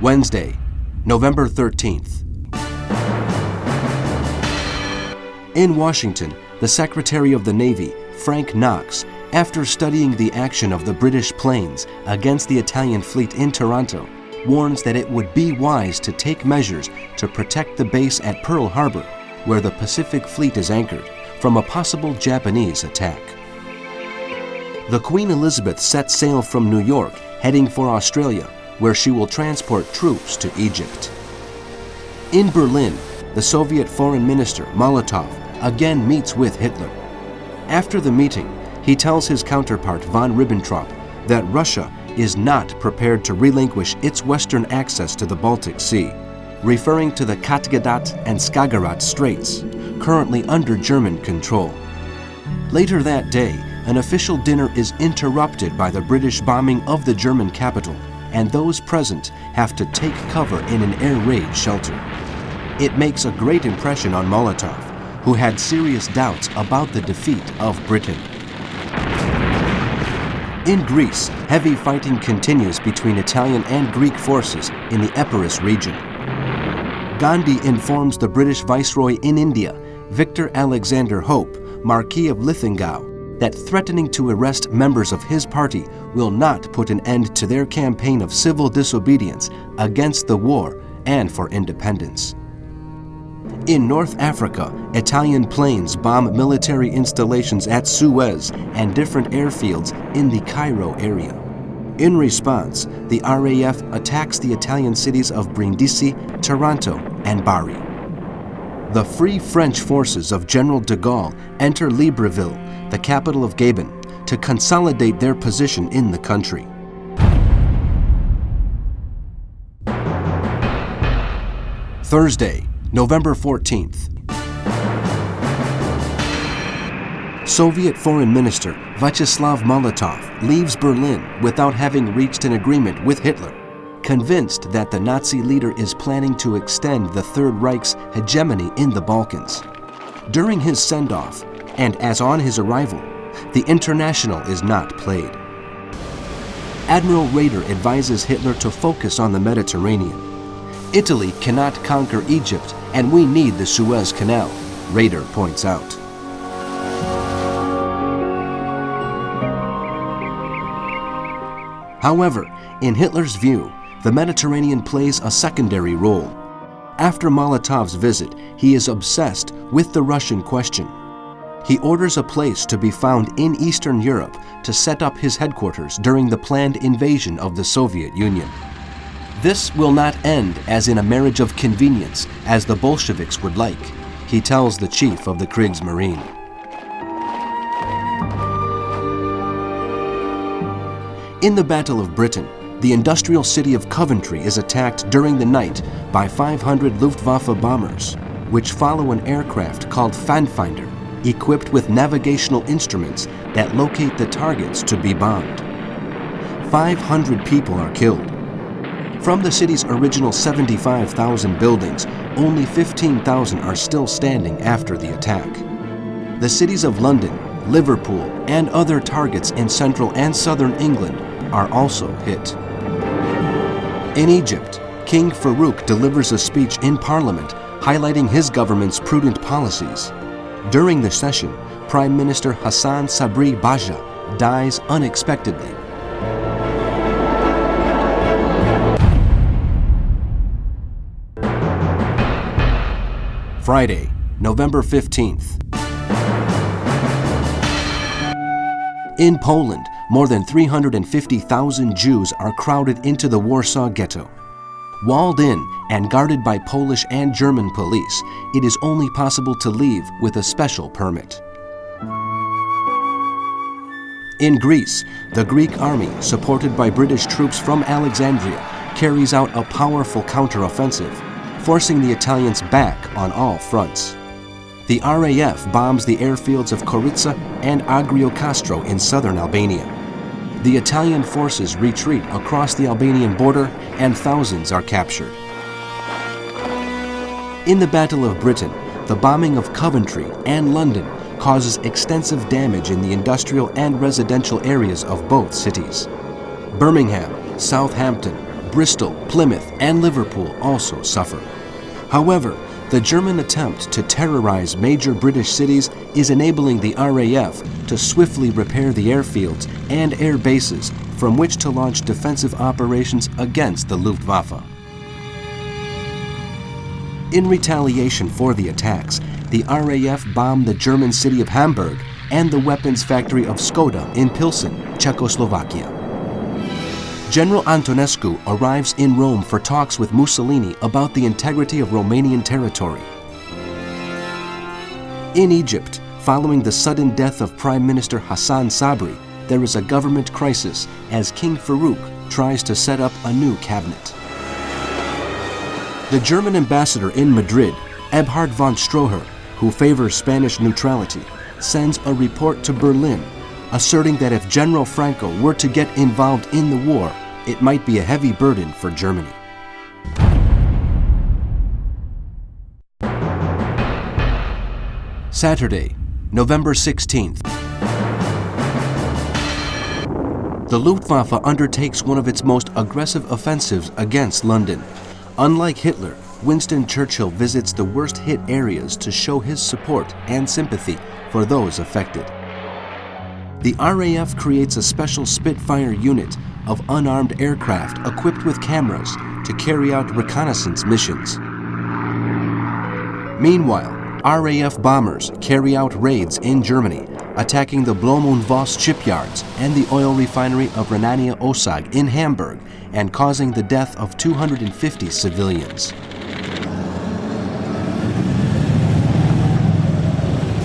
Wednesday, November 13th. In Washington, the Secretary of the Navy, Frank Knox, after studying the action of the British planes against the Italian fleet in Taranto, warns that it would be wise to take measures to protect the base at Pearl Harbor, where the Pacific Fleet is anchored, from a possible Japanese attack. The Queen Elizabeth sets sail from New York, heading for Australia, where she will transport troops to Egypt. In Berlin, the Soviet Foreign Minister Molotov again meets with Hitler. After the meeting, he tells his counterpart von Ribbentrop that Russia is not prepared to relinquish its western access to the Baltic Sea, referring to the Kattegat and Skagerrak Straits, currently under German control. Later that day, an official dinner is interrupted by the British bombing of the German capital, and those present have to take cover in an air raid shelter. It makes a great impression on Molotov, who had serious doubts about the defeat of Britain. In Greece, heavy fighting continues between Italian and Greek forces in the Epirus region. Gandhi informs the British Viceroy in India, Victor Alexander Hope, Marquis of Lithingau, that threatening to arrest members of his party will not put an end to their campaign of civil disobedience against the war and for independence. In North Africa, Italian planes bomb military installations at Suez and different airfields in the Cairo area. In response, the RAF attacks the Italian cities of Brindisi, Taranto, and Bari. The Free French forces of General de Gaulle enter Libreville, the capital of Gabon, to consolidate their position in the country. Thursday, November 14th. Soviet Foreign Minister Vyacheslav Molotov leaves Berlin without having reached an agreement with Hitler, convinced that the Nazi leader is planning to extend the Third Reich's hegemony in the Balkans. During his send-off, and as on his arrival, the International is not played. Admiral Raeder advises Hitler to focus on the Mediterranean. Italy cannot conquer Egypt, and we need the Suez Canal, Raeder points out. However, in Hitler's view, the Mediterranean plays a secondary role. After Molotov's visit, he is obsessed with the Russian question. He orders a place to be found in Eastern Europe to set up his headquarters during the planned invasion of the Soviet Union. This will not end as in a marriage of convenience, as the Bolsheviks would like, he tells the chief of the Kriegsmarine. In the Battle of Britain, the industrial city of Coventry is attacked during the night by 500 Luftwaffe bombers, which follow an aircraft called Fanfinder, equipped with navigational instruments that locate the targets to be bombed. 500 people are killed. From the city's original 75,000 buildings, only 15,000 are still standing after the attack. The cities of London, Liverpool, and other targets in central and southern England are also hit. In Egypt, King Farouk delivers a speech in Parliament highlighting his government's prudent policies. During the session, Prime Minister Hassan Sabri Baja dies unexpectedly. Friday, November 15th. In Poland, more than 350,000 Jews are crowded into the Warsaw Ghetto. Walled in and guarded by Polish and German police, it is only possible to leave with a special permit. In Greece, the Greek army, supported by British troops from Alexandria, carries out a powerful counteroffensive, forcing the Italians back on all fronts. The RAF bombs the airfields of Korica and Agrio Castro in southern Albania. The Italian forces retreat across the Albanian border and thousands are captured. In the Battle of Britain, the bombing of Coventry and London causes extensive damage in the industrial and residential areas of both cities. Birmingham, Southampton, Bristol, Plymouth, and Liverpool also suffer. However, the German attempt to terrorize major British cities is enabling the RAF to swiftly repair the airfields and air bases from which to launch defensive operations against the Luftwaffe. In retaliation for the attacks, the RAF bombed the German city of Hamburg and the weapons factory of Skoda in Pilsen, Czechoslovakia. General Antonescu arrives in Rome for talks with Mussolini about the integrity of Romanian territory. In Egypt, following the sudden death of Prime Minister Hassan Sabri, there is a government crisis as King Farouk tries to set up a new cabinet. The German ambassador in Madrid, Ebhard von Stroher, who favors Spanish neutrality, sends a report to Berlin asserting that if General Franco were to get involved in the war, it might be a heavy burden for Germany. Saturday, November 16th. The Luftwaffe undertakes one of its most aggressive offensives against London. Unlike Hitler, Winston Churchill visits the worst-hit areas to show his support and sympathy for those affected. The RAF creates a special Spitfire unit of unarmed aircraft equipped with cameras to carry out reconnaissance missions. Meanwhile, RAF bombers carry out raids in Germany, attacking the Blom und Voss shipyards and the oil refinery of Renania Osag in Hamburg and causing the death of 250 civilians.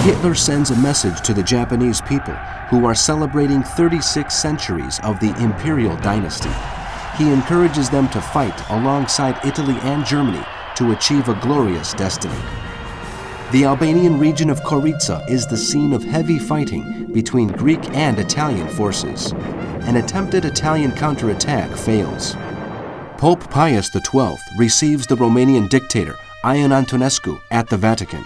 Hitler sends a message to the Japanese people who are celebrating 36 centuries of the imperial dynasty. He encourages them to fight alongside Italy and Germany to achieve a glorious destiny. The Albanian region of Gorica is the scene of heavy fighting between Greek and Italian forces. An attempted Italian counterattack fails. Pope Pius XII receives the Romanian dictator Ion Antonescu at the Vatican.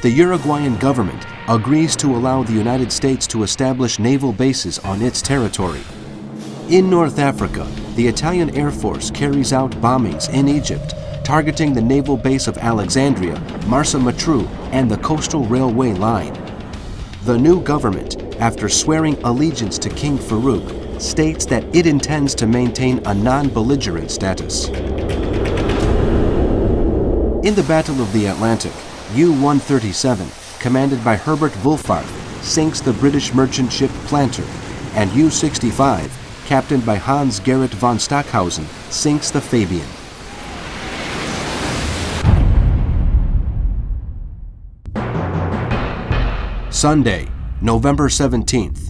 The Uruguayan government agrees to allow the United States to establish naval bases on its territory. In North Africa, the Italian Air Force carries out bombings in Egypt, targeting the naval base of Alexandria, Marsa Matruh, and the coastal railway line. The new government, after swearing allegiance to King Farouk, states that it intends to maintain a non-belligerent status. In the Battle of the Atlantic, U-137, commanded by Herbert Wolfart, sinks the British merchant ship Planter, and U-65, captained by Hans Gerrit von Stockhausen, sinks the Fabian. Sunday, November 17th.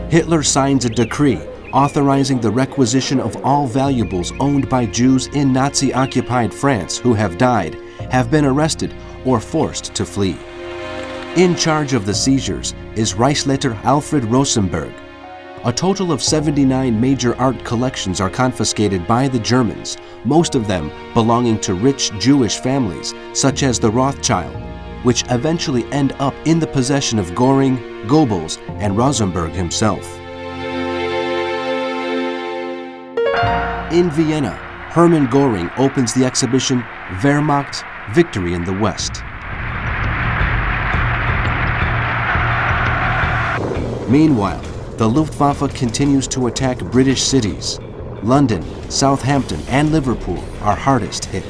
Hitler signs a decree authorizing the requisition of all valuables owned by Jews in Nazi-occupied France who have died, have been arrested, or forced to flee. In charge of the seizures is Reichsleiter Alfred Rosenberg. A total of 79 major art collections are confiscated by the Germans, most of them belonging to rich Jewish families, such as the Rothschild, which eventually end up in the possession of Göring, Goebbels, and Rosenberg himself. In Vienna, Hermann Göring opens the exhibition Wehrmacht, Victory in the West. Meanwhile, the Luftwaffe continues to attack British cities. London, Southampton, and Liverpool are hardest hit.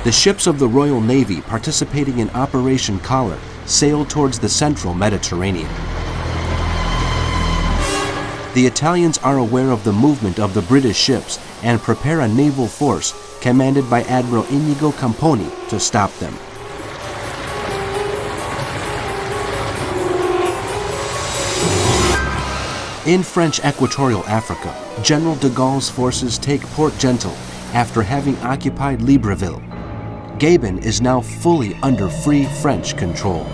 The ships of the Royal Navy participating in Operation Collar sail towards the central Mediterranean. The Italians are aware of the movement of the British ships and prepare a naval force commanded by Admiral Inigo Camponi to stop them. In French Equatorial Africa, General de Gaulle's forces take Port Gentil after having occupied Libreville. Gabon is now fully under Free French control.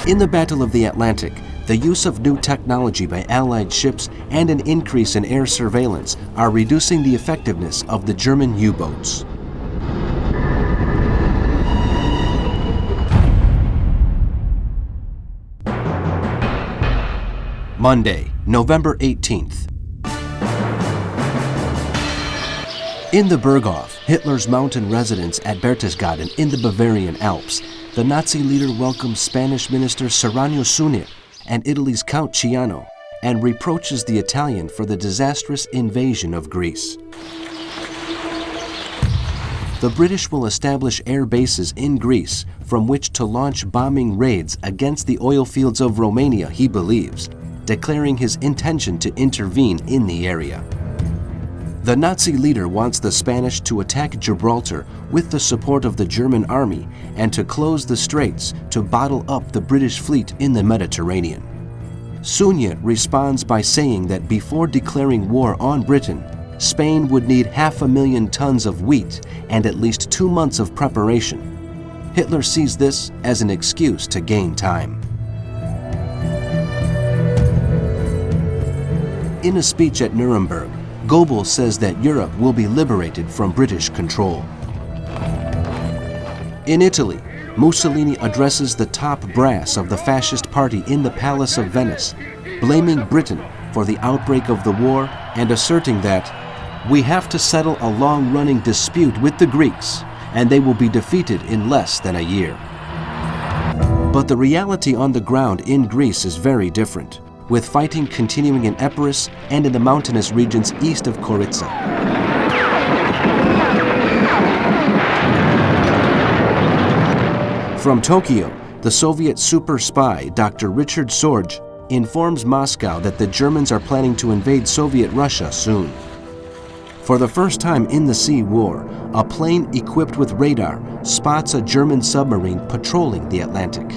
In the Battle of the Atlantic, the use of new technology by Allied ships and an increase in air surveillance are reducing the effectiveness of the German U-boats. Monday, November 18th. In the Berghof, Hitler's mountain residence at Berchtesgaden in the Bavarian Alps, the Nazi leader welcomes Spanish Minister Serrano Suñer and Italy's Count Ciano and reproaches the Italian for the disastrous invasion of Greece. The British will establish air bases in Greece from which to launch bombing raids against the oil fields of Romania, he believes, declaring his intention to intervene in the area. The Nazi leader wants the Spanish to attack Gibraltar with the support of the German army and to close the straits to bottle up the British fleet in the Mediterranean. Suñer responds by saying that before declaring war on Britain, Spain would need 500,000 tons of wheat and at least 2 months of preparation. Hitler sees this as an excuse to gain time. In a speech at Nuremberg, Goebbels says that Europe will be liberated from British control. In Italy, Mussolini addresses the top brass of the fascist party in the Palace of Venice, blaming Britain for the outbreak of the war and asserting that we have to settle a long-running dispute with the Greeks and they will be defeated in less than a year. But the reality on the ground in Greece is very different, with fighting continuing in Epirus and in the mountainous regions east of Koritsa. From Tokyo, the Soviet super spy Dr. Richard Sorge informs Moscow that the Germans are planning to invade Soviet Russia soon. For the first time in the Sea War, a plane equipped with radar spots a German submarine patrolling the Atlantic.